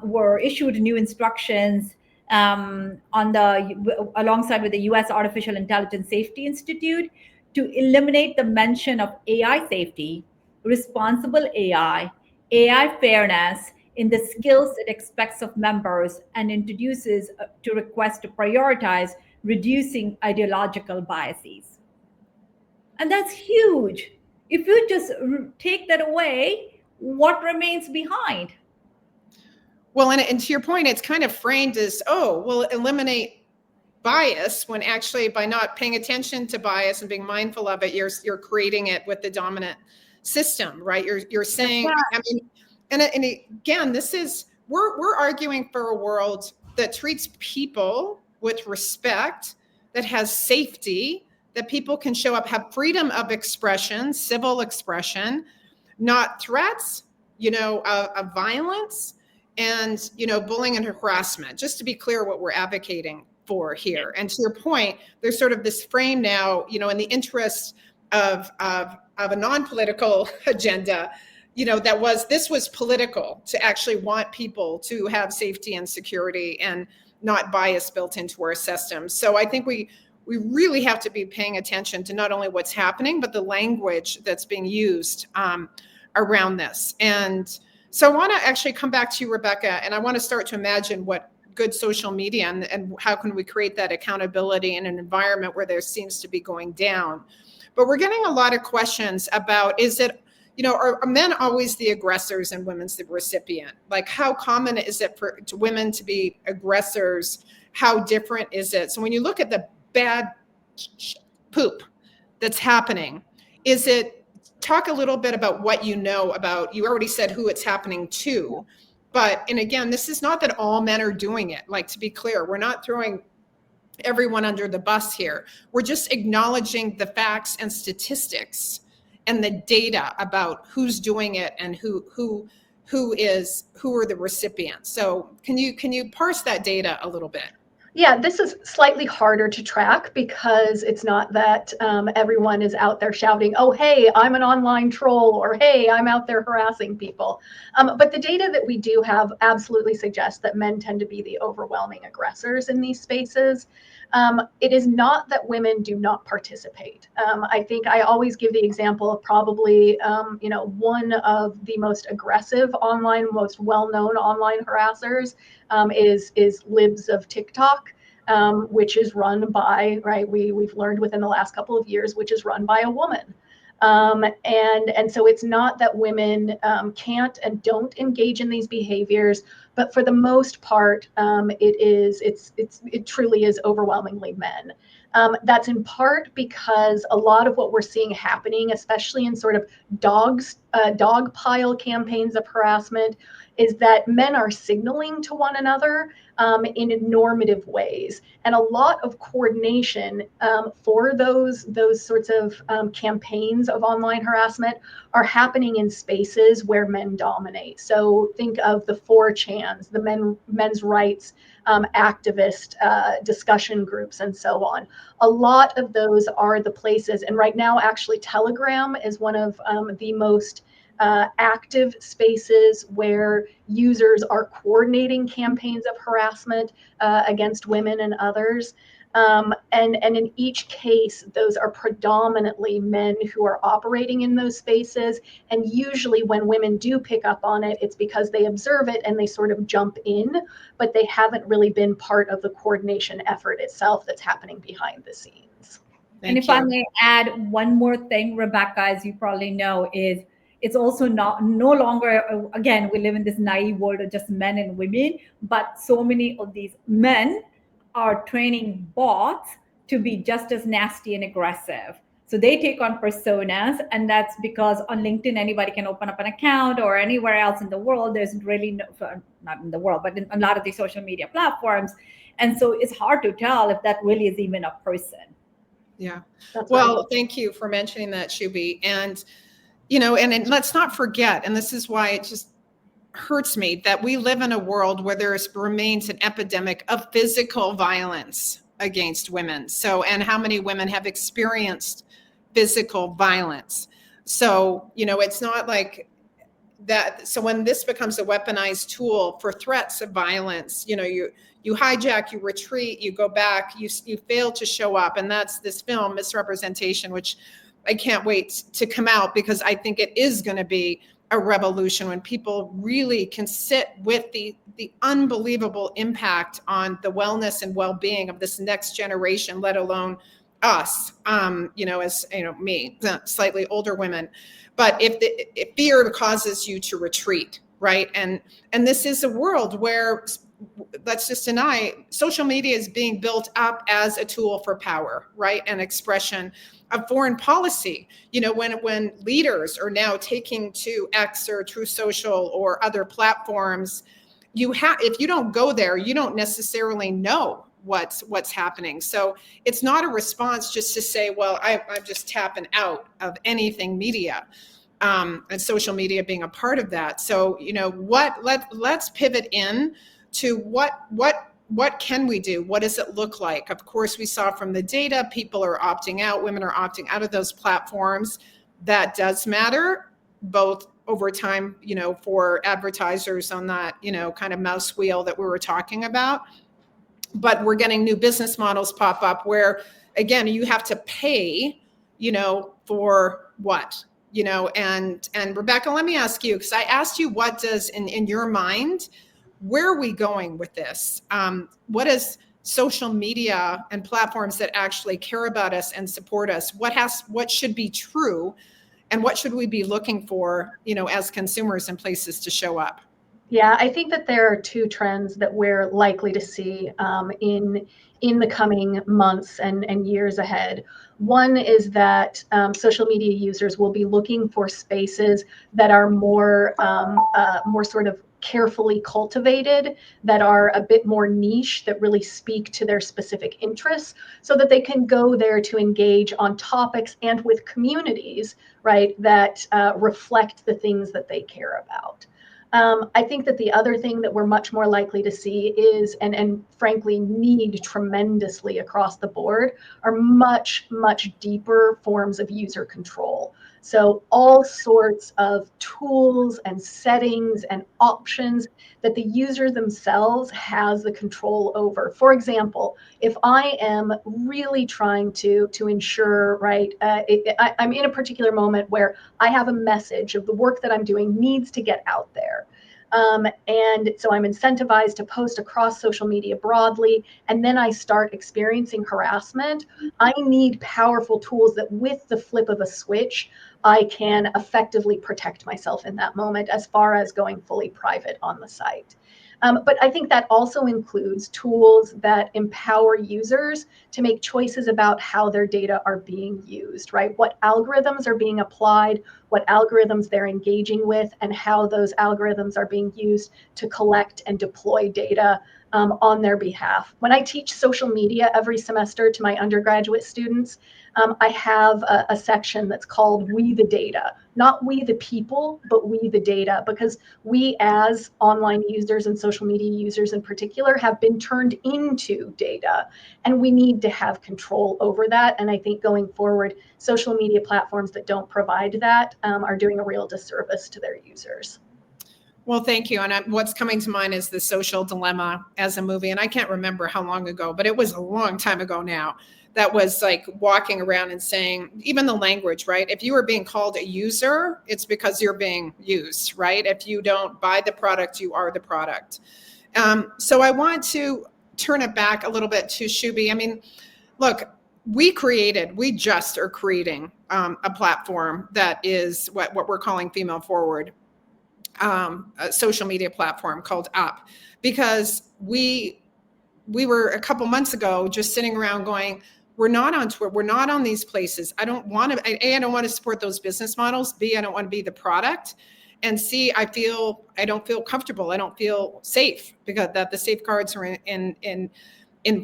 were issued new instructions alongside with the U.S. Artificial Intelligence Safety Institute to eliminate the mention of AI safety, responsible AI fairness in the skills it expects of members, and introduces to request to prioritize reducing ideological biases. And that's huge. If you just take that away, what remains behind? Well, and to your point, it's kind of framed as, oh, we'll eliminate bias, when actually by not paying attention to bias and being mindful of it, you're creating it with the dominant system, right? You're saying, right. I mean, and again, this is, we're arguing for a world that treats people with respect, that has safety, that people can show up, have freedom of expression, civil expression, not threats, of violence and, bullying and harassment, just to be clear what we're advocating for here. And to your point, there's sort of this frame now, in the interest of a non-political agenda, this was political, to actually want people to have safety and security and not bias built into our systems. So I think we really have to be paying attention to not only what's happening, but the language that's being used around this. And So I want to actually come back to you, Rebekah, and I want to start to imagine what good social media and how can we create that accountability in an environment where there seems to be going down. But we're getting a lot of questions about, is it, are men always the aggressors and women's the recipient? Like, how common is it for women to be aggressors? How different is it? So when you look at the bad poop that's happening, talk a little bit about what you know about, you already said who it's happening to, and again, this is not that all men are doing it. Like, to be clear, we're not throwing everyone under the bus here. We're just acknowledging the facts and statistics and the data about who's doing it and who are the recipients. So can you parse that data a little bit? Yeah, this is slightly harder to track because it's not that everyone is out there shouting, oh, hey, I'm an online troll, or hey, I'm out there harassing people. But the data that we do have absolutely suggests that men tend to be the overwhelming aggressors in these spaces. It is not that women do not participate. I think I always give the example of probably, one of the most aggressive online, most well-known online harassers is Libs of TikTok, which is run by, right, we've learned within the last couple of years, which is run by a woman. And so it's not that women can't and don't engage in these behaviors, but for the most part, it truly is overwhelmingly men. That's in part because a lot of what we're seeing happening, especially in sort of dog pile campaigns of harassment, is that men are signaling to one another in normative ways, and a lot of coordination for those sorts of campaigns of online harassment are happening in spaces where men dominate. So think of the 4chans, the men's rights activist discussion groups, and so on. A lot of those are the places, and right now, actually, Telegram is one of the most active spaces where users are coordinating campaigns of harassment against women and others. And in each case, those are predominantly men who are operating in those spaces. And usually when women do pick up on it, it's because they observe it and they sort of jump in, but they haven't really been part of the coordination effort itself that's happening behind the scenes. And if I may add one more thing, Rebekah, as you probably know, is it's also no longer, again, we live in this naive world of just men and women, but so many of these men are training bots to be just as nasty and aggressive. So they take on personas, and that's because on LinkedIn, anybody can open up an account, or anywhere else in the world, there's really not in the world, but in a lot of these social media platforms. And so it's hard to tell if that really is even a person. Yeah. Well, thank you for mentioning that, Shubhi. And and let's not forget, and this is why it just hurts me, that we live in a world where there remains an epidemic of physical violence against women. So, and how many women have experienced physical violence? So, it's not like that. So when this becomes a weaponized tool for threats of violence, you hijack, you retreat, you go back, you fail to show up. And that's this film, Misrepresentation, which I can't wait to come out, because I think it is going to be a revolution when people really can sit with the unbelievable impact on the wellness and well-being of this next generation, let alone us, as me, slightly older women. But if fear causes you to retreat, right? And this is a world where, let's just deny, social media is being built up as a tool for power, right? And expression of foreign policy. When leaders are now taking to X or True Social or other platforms, if you don't go there, you don't necessarily know what's happening. So it's not a response just to say, well, I'm just tapping out of anything media, and social media being a part of that. So let's pivot in to what can we do? What does it look like? Of course, we saw from the data, people are opting out, women are opting out of those platforms. That does matter, both over time, for advertisers on that, kind of mouse wheel that we were talking about. But we're getting new business models pop up where, again, you have to pay, for what? and Rebekah, let me ask you, because I asked you, what does in your mind, where are we going with this? What is social media and platforms that actually care about us and support us? What should be true, and what should we be looking for, as consumers and places to show up? Yeah, I think that there are two trends that we're likely to see in the coming months and years ahead. One is that social media users will be looking for spaces that are more sort of carefully cultivated, that are a bit more niche, that really speak to their specific interests, so that they can go there to engage on topics and with communities, right, that reflect the things that they care about. I think that the other thing that we're much more likely to see is, and frankly need tremendously across the board, are much, much deeper forms of user control. So all sorts of tools and settings and options that the user themselves has the control over. For example, if I am really trying to ensure, right, I'm in a particular moment where I have a message of the work that I'm doing needs to get out there. And so I'm incentivized to post across social media broadly, and then I start experiencing harassment. I need powerful tools that with the flip of a switch, I can effectively protect myself in that moment, as far as going fully private on the site. But I think that also includes tools that empower users to make choices about how their data are being used, right? What algorithms are being applied, what algorithms they're engaging with, and how those algorithms are being used to collect and deploy data on their behalf. When I teach social media every semester to my undergraduate students, I have a section that's called We the Data. Not we the people, but we the data, because we as online users and social media users in particular have been turned into data, and we need to have control over that. And I think going forward, social media platforms that don't provide that are doing a real disservice to their users. Well, thank you. And what's coming to mind is The Social Dilemma as a movie. And I can't remember how long ago, but it was a long time ago now. That was like walking around and saying, even the language, right? If you are being called a user, it's because you're being used, right? If you don't buy the product, you are the product. So I want to turn it back a little bit to Shubhi. I mean, look, we just are creating a platform that is what we're calling Female Forward, a social media platform called Up, because we were a couple months ago just sitting around going, we're not on Twitter, we're not on these places. I don't want to, A, I don't want to support those business models. B, I don't want to be the product. And C, I don't feel comfortable. I don't feel safe, because that the safeguards are in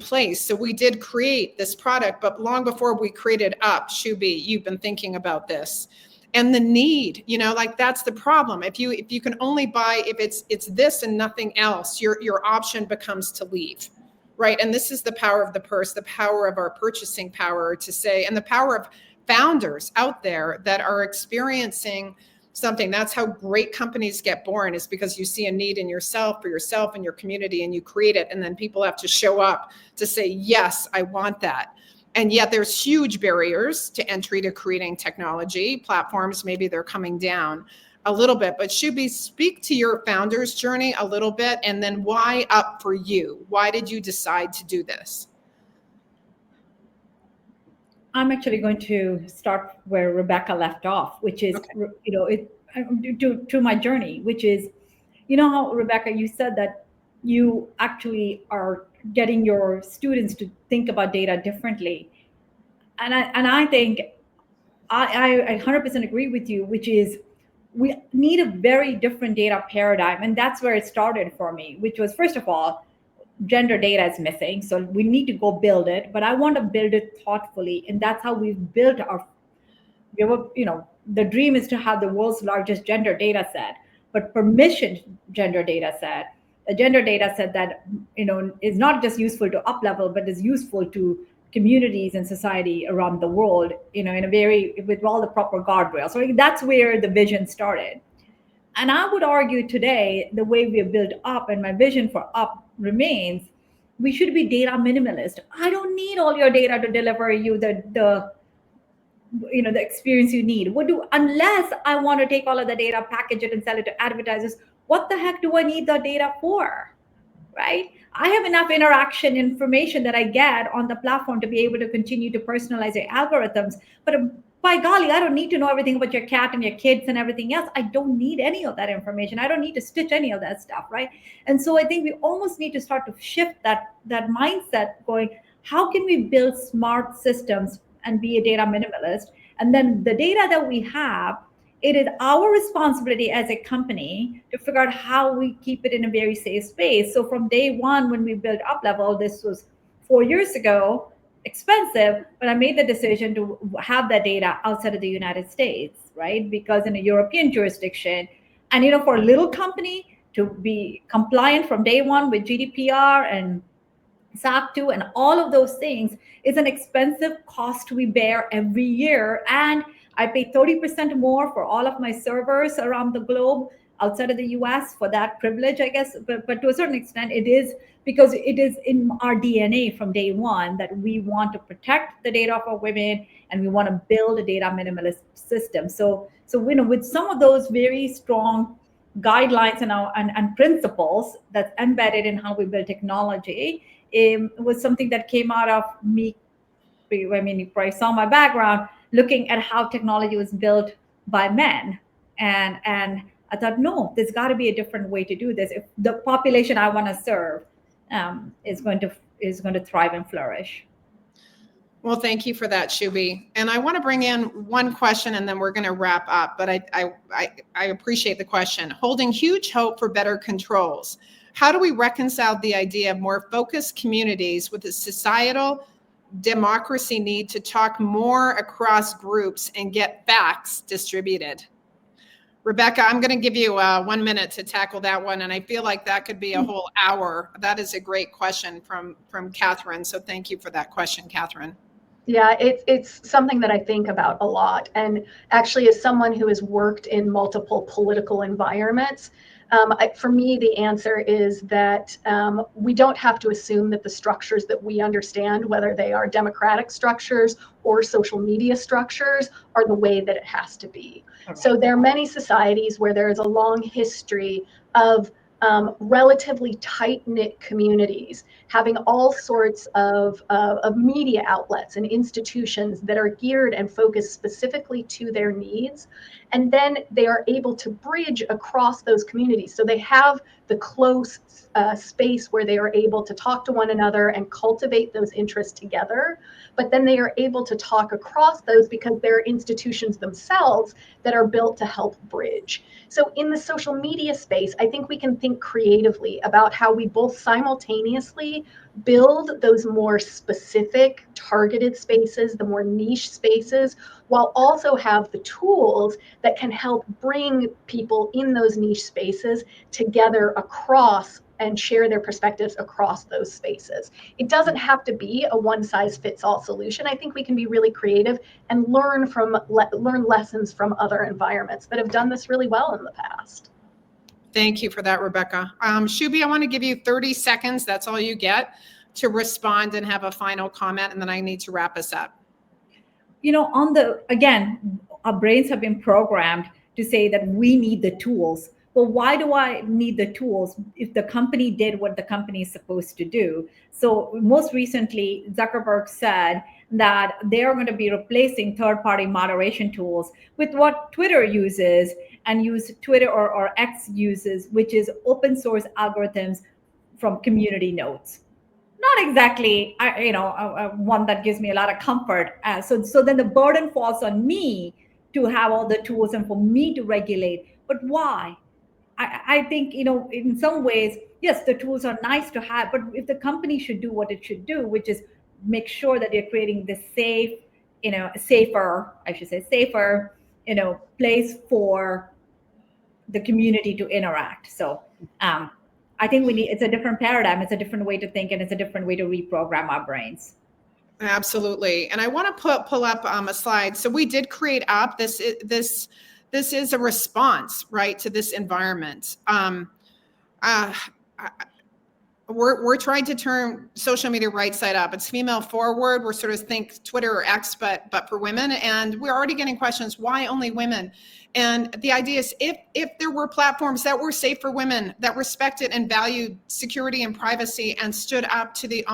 place. So we did create this product, but long before we created Up, Shubhi, you've been thinking about this. And the need, like that's the problem. If you can only buy, if it's this and nothing else, your option becomes to leave, right? And this is the power of the purse, the power of our purchasing power to say, and the power of founders out there that are experiencing something. That's how great companies get born, is because you see a need in yourself, for yourself and your community, and you create it. And then people have to show up to say, yes, I want that. And yet there's huge barriers to entry to creating technology platforms. Maybe they're coming down a little bit, but Shubhi, speak to your founder's journey a little bit, and then why Up for you? Why did you decide to do this? I'm actually going to start where Rebekah left off, which is, okay, to my journey, which is, how, Rebekah, you said that you actually are getting your students to think about data differently. And I think I 100% agree with you, which is we need a very different data paradigm. And that's where it started for me, which was, first of all, gender data is missing. So we need to go build it, but I want to build it thoughtfully. And that's how we've built the dream is to have the world's largest gender data set, but permissioned gender data set, a gender data set that, is not just useful to Uplevyl, but is useful to communities and society around the world, with all the proper guardrails. So that's where the vision started. And I would argue today, the way we have built Up, and my vision for Up remains, we should be data minimalist. I don't need all your data to deliver you the the experience you need. Unless I want to take all of the data, package it, and sell it to advertisers, what the heck do I need the data for? Right? I have enough interaction information that I get on the platform to be able to continue to personalize your algorithms. But by golly, I don't need to know everything about your cat and your kids and everything else. I don't need any of that information. I don't need to stitch any of that stuff, right? And so I think we almost need to start to shift that mindset, going, how can we build smart systems and be a data minimalist? And then the data that we have, it is our responsibility as a company to figure out how we keep it in a very safe space. So from day one, when we built Uplevyl, this was 4 years ago, expensive, but I made the decision to have that data outside of the United States, right? Because in a European jurisdiction, and for a little company to be compliant from day one with GDPR and SOC 2 and all of those things is an expensive cost we bear every year. And I pay 30% more for all of my servers around the globe outside of the US for that privilege, I guess. But to a certain extent, it is because it is in our DNA from day one that we want to protect the data of our women and we want to build a data minimalist system. So with some of those very strong guidelines and principles that's embedded in how we build technology, it was something that came out of me. I mean, you probably saw my background, looking at how technology was built by men. And I thought, no, there's got to be a different way to do this if the population I want to serve is going to thrive and flourish. Well, thank you for that, Shubhi. And I want to bring in one question and then we're going to wrap up. But I appreciate the question. Holding huge hope for better controls. How do we reconcile the idea of more focused communities with the societal democracy need to talk more across groups and get facts distributed? Rebekah, I'm going to give you 1 minute to tackle that one. And I feel like that could be a whole hour. That is a great question from Catherine. So thank you for that question, Catherine. Yeah, it's something that I think about a lot. And actually, as someone who has worked in multiple political environments, for me, the answer is that we don't have to assume that the structures that we understand, whether they are democratic structures or social media structures, are the way that it has to be. Right. So there are many societies where there is a long history of relatively tight-knit communities having all sorts of media outlets and institutions that are geared and focused specifically to their needs. And then they are able to bridge across those communities. So they have the close space where they are able to talk to one another and cultivate those interests together. But then they are able to talk across those because there are institutions themselves that are built to help bridge. So in the social media space, I think we can think creatively about how we both simultaneously build those more specific targeted spaces, the more niche spaces, while also have the tools that can help bring people in those niche spaces together across and share their perspectives across those spaces. It doesn't have to be a one-size-fits-all solution. I think we can be really creative and learn lessons from other environments that have done this really well in the past. Thank you for that, Rebekah. Shubhi, I want to give you 30 seconds. That's all you get to respond and have a final comment, and then I need to wrap us up. Again, our brains have been programmed to say that we need the tools. Well, why do I need the tools if the company did what the company is supposed to do? So most recently, Zuckerberg said that they are going to be replacing third-party moderation tools with what Twitter uses and use Twitter or X uses, which is open source algorithms from community nodes. Not exactly, one that gives me a lot of comfort. So then the burden falls on me to have all the tools and for me to regulate. But why? I think, in some ways, yes, the tools are nice to have, but if the company should do what it should do, which is make sure that you're creating the safer place for the community to interact. So I think it's a different paradigm. It's a different way to think, and it's a different way to reprogram our brains. Absolutely. And I want to pull up a slide. So we did create up this is a response, right, to this environment. we're trying to turn social media right side up. It's female forward. We're sort of think Twitter or X, but for women. And we're already getting questions, why only women? And the idea is if there were platforms that were safe for women, that respected and valued security and privacy and stood up to the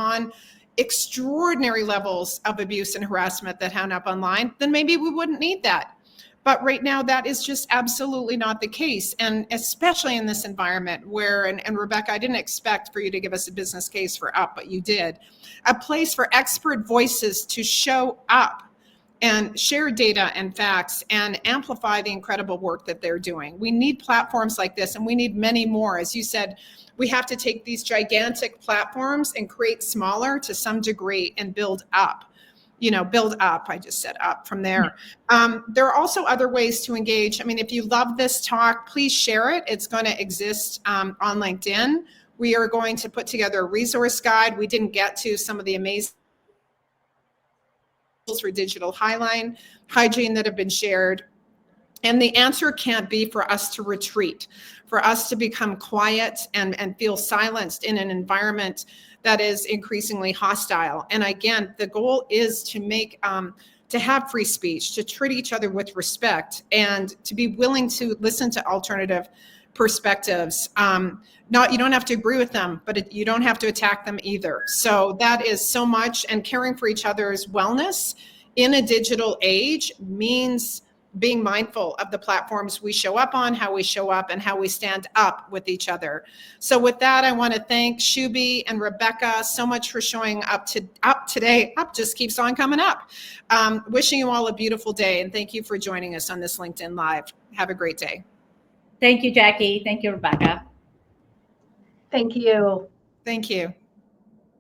extraordinary levels of abuse and harassment that happened up online, then maybe we wouldn't need that. But right now, that is just absolutely not the case. And especially in this environment where, and Rebekah, I didn't expect for you to give us a business case for Up, but you did. A place for expert voices to show up and share data and facts and amplify the incredible work that they're doing. We need platforms like this, and we need many more. As you said, we have to take these gigantic platforms and create smaller to some degree and build up. Build up. I just said up from there. There are also other ways to engage. I mean, if you love this talk, please share it. It's going to exist on LinkedIn. We are going to put together a resource guide. We didn't get to some of the amazing tools for digital hygiene that have been shared. And the answer can't be for us to retreat, for us to become quiet and feel silenced in an environment that is increasingly hostile. And again, the goal is to have free speech, to treat each other with respect, and to be willing to listen to alternative perspectives. You don't have to agree with them, but you don't have to attack them either. So that is so much, and caring for each other's wellness in a digital age means being mindful of the platforms we show up on, how we show up, and how we stand up with each other. So with that, I want to thank Shubhi and Rebekah so much for showing up today. Up just keeps on coming up. Wishing you all a beautiful day, and thank you for joining us on this LinkedIn Live. Have a great day. Thank you, Jacki. Thank you, Rebekah. Thank you. Thank you.